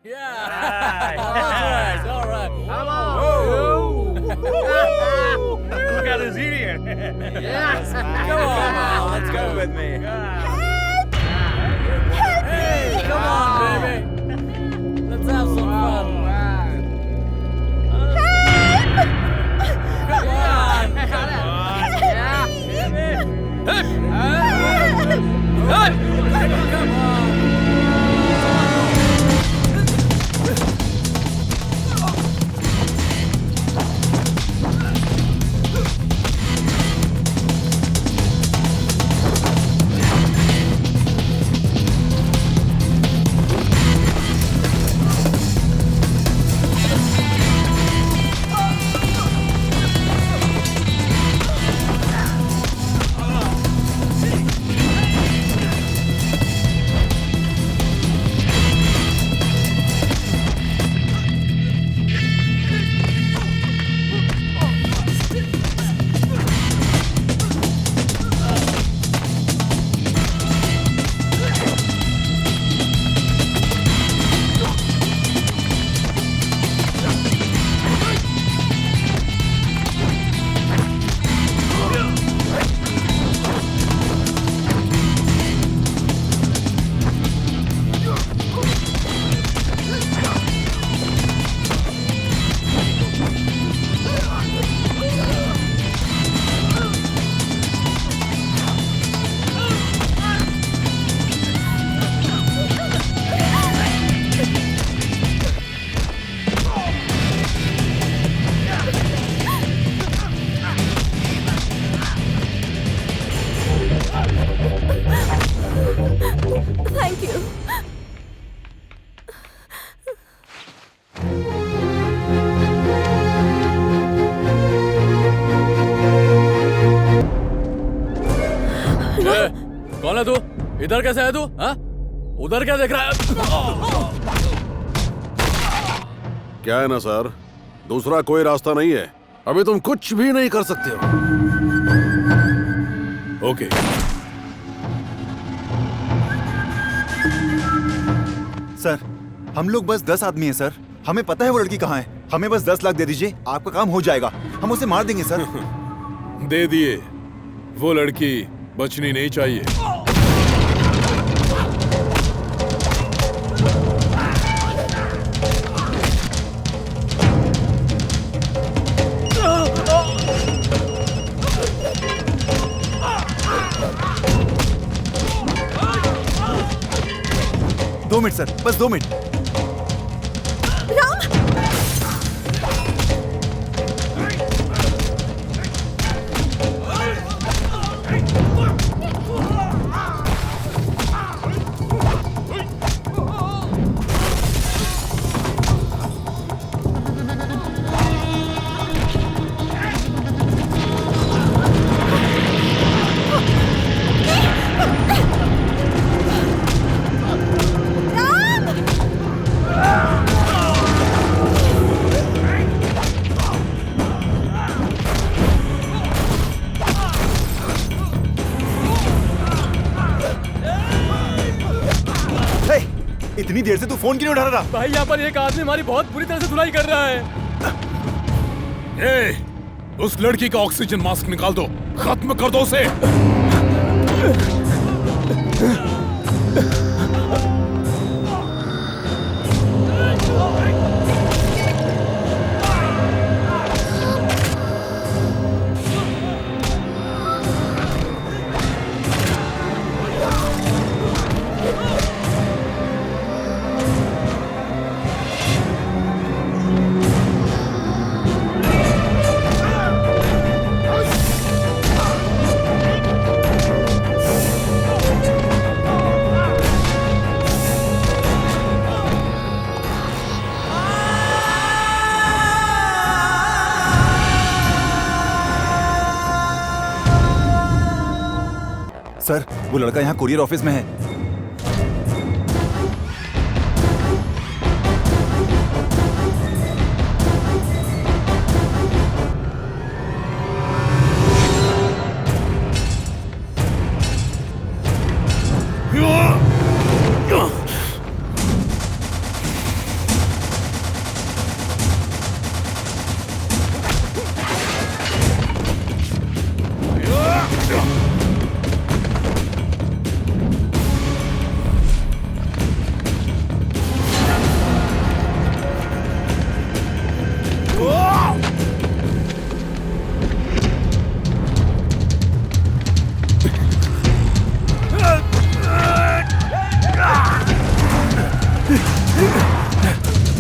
Yeah. All right. Come on. Look at this idiot. Yes. Come on, let's go with me. Hey, come on, baby. Let's have some fun. Come on. Come on. Thank you. कौन है तू? इधर कैसे है तू? हाँ? उधर क्या देख रहा है? क्या है ना सर, दूसरा कोई रास्ता नहीं है। अभी तुम कुछ भी नहीं कर सकते हो। ओके। सर, हम लोग बस 10 आदमी हैं सर। हमें पता है वो लड़की कहाँ है। हमें बस 10 लाख दे दीजिए, आपका काम हो जाएगा। हम उसे मार देंगे सर। दे दिए। वो लड़की बचनी नहीं चाहिए। दो मिनट सर, बस 2 मिनट। इतनी देर से तू फोन क्यों नहीं उठा रहा? भाई यहाँ पर एक आदमी हमारी बहुत बुरी तरह से धुलाई कर रहा है। उस लड़की का ऑक्सीजन मास्क निकाल दो, खत्म कर दो उसे। सर, वो लड़का यहाँ कुरियर ऑफिस में है।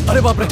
अरे बाप रे!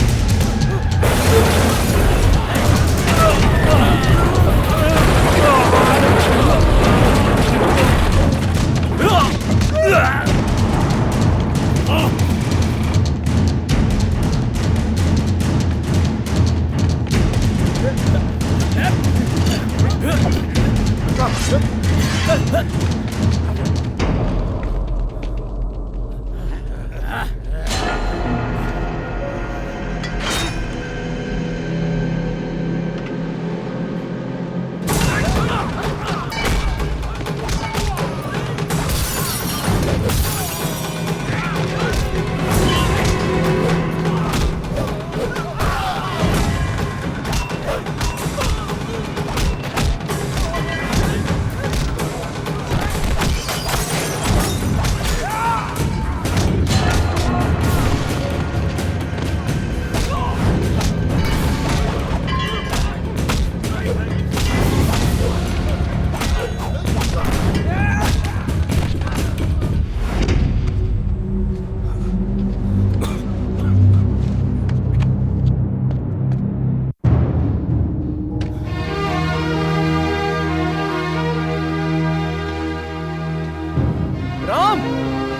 राम,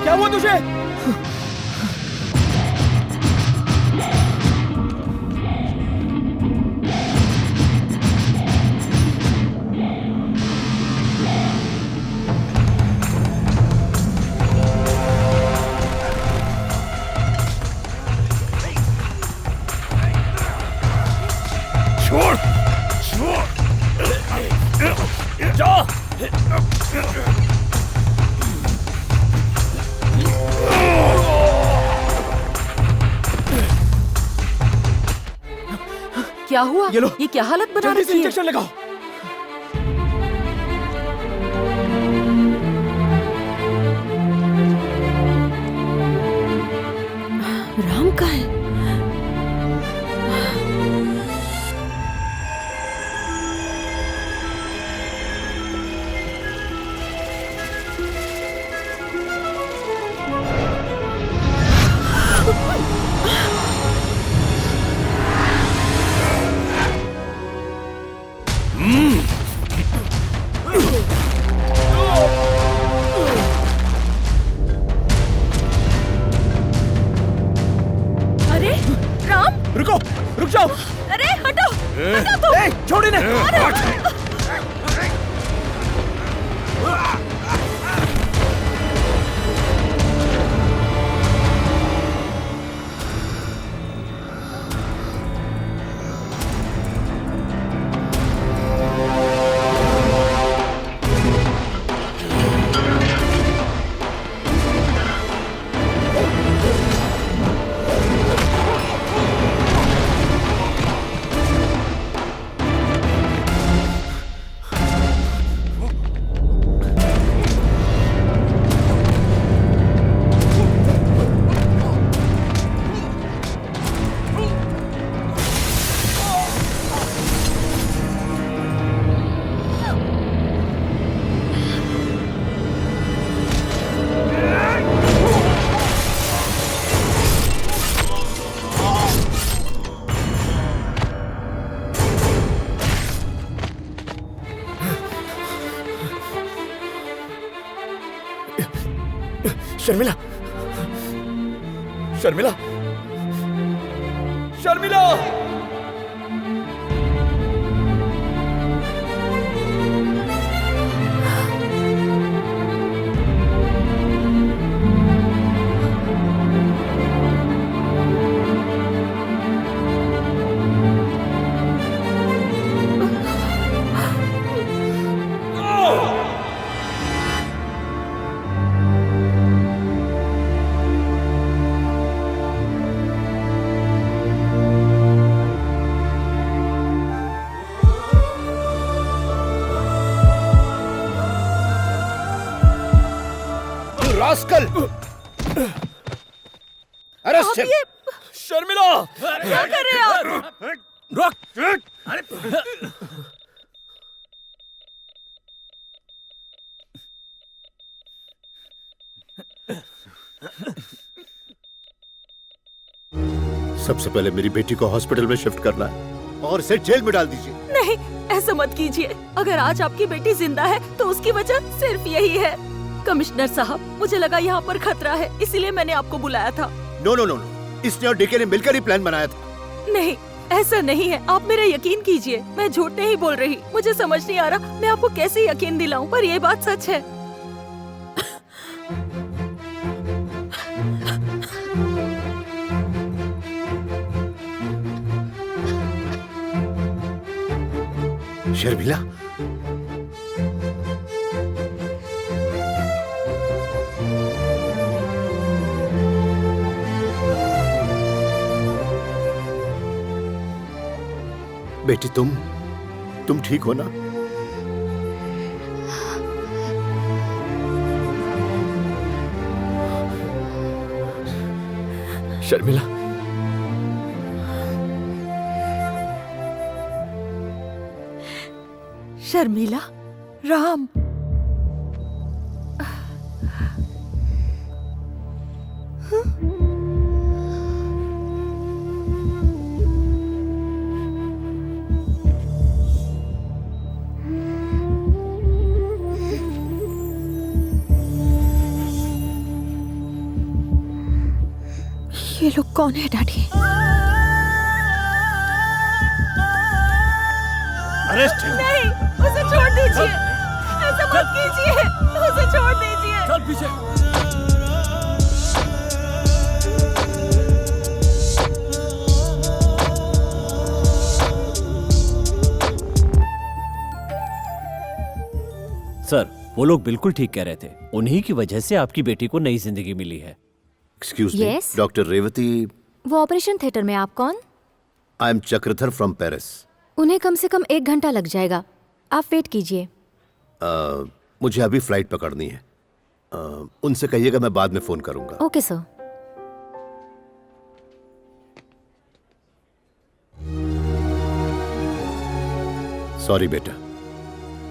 क्या हुआ तुझे? छोड़ छोड़ जा! क्या हुआ? ये लो। ये क्या हालत बना जल्दी से रखी है? इंजेक्शन लगाओ। राम कहाँ है? अरे राम, रुको, रुक जाओ। अरे हटो, हटो तुम। ए, छोड़ इन्हें। Sharmila, Sharmila, Sharmila! Rascal! Arrest him! Sharmila! क्या कर रहे हैं आप? रुक! सबसे पहले मेरी बेटी को हॉस्पिटल में शिफ्ट करना है और इसे जेल में डाल दीजिए। नहीं, ऐसा मत कीजिए। अगर आज आपकी बेटी जिंदा है तो उसकी वजह सिर्फ यही है। कमिश्नर साहब, मुझे लगा यहाँ पर खतरा है, इसीलिए मैंने आपको बुलाया था। नो नो नो नो, इसने और डीके ने मिलकर ही प्लान बनाया था। नहीं, ऐसा नहीं है। आप मेरा यकीन कीजिए, मैं झूठ नहीं बोल रही। मुझे समझ नहीं आ रहा मैं आपको कैसे यकीन दिलाऊं, पर ये बात सच है। शर्मिला, बेटी तुम ठीक हो ना? शर्मिला, शर्मिला, राम। ये लोग कौन है डैडी? Arrest him. नहीं, उसे छोड़ दीजिए। ऐसा मत कीजिए, उसे छोड़ दीजिए। चल पीछे। सर, वो लोग बिल्कुल ठीक कह रहे थे। उन्हीं की वजह से आपकी बेटी को नई जिंदगी मिली है। Excuse me, Yes? Doctor Revathi. वो ऑपरेशन थिएटर में। आप कौन? I am Chakradhar from Paris. उन्हें कम से कम 1 घंटा लग जाएगा, आप वेट कीजिए। मुझे अभी फ्लाइट पकड़नी है। उनसे कहिएगा मैं बाद में फोन करूंगा। Okay sir. सॉरी बेटा,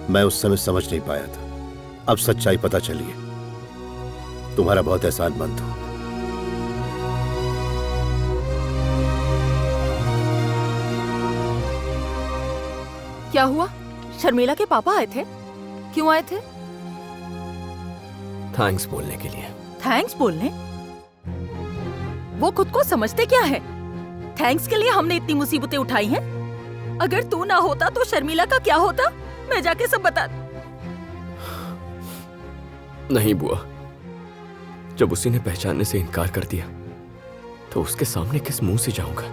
मैं उस समय समझ नहीं पाया था। अब सच्चाई पता चली है। तुम्हारा बहुत एहसानमंद हूं। क्या हुआ? शर्मिला के पापा आए थे? क्यों आए थे? थैंक्स बोलने के लिए। थैंक्स बोलने? वो खुद को समझते क्या है? थैंक्स के लिए हमने इतनी मुसीबतें उठाई हैं। अगर तू ना होता तो शर्मिला का क्या होता? मैं जाके सब बता। नहीं बुआ, जब उसी ने पहचानने से इनकार कर दिया तो उसके सामने किस मुंह से जाऊंगा?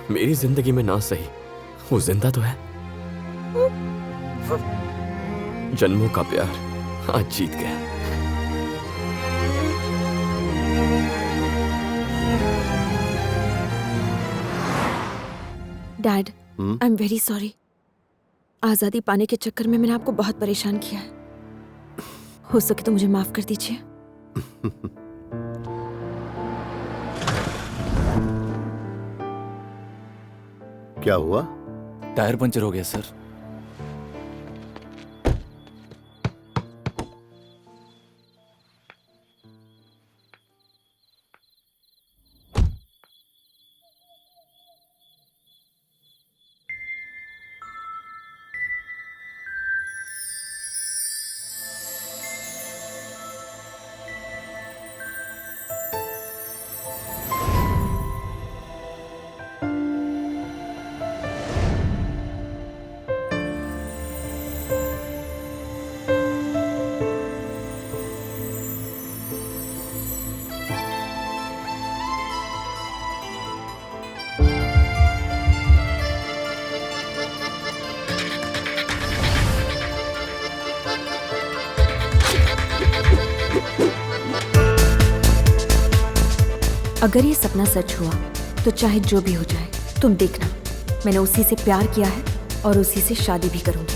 मेरी जिंदगी में ना सही, वो जिंदा तो है। जन्मों का प्यार आज जीत गया। Dad, I am very sorry. आजादी पाने के चक्कर में मैंने आपको बहुत परेशान किया है। हो सके तो मुझे माफ कर दीजिए। क्या हुआ? टायर पंचर हो गया सर। अगर ये सपना सच हुआ तो चाहे जो भी हो जाए, तुम देखना, मैंने उसी से प्यार किया है और उसी से शादी भी करूंगी।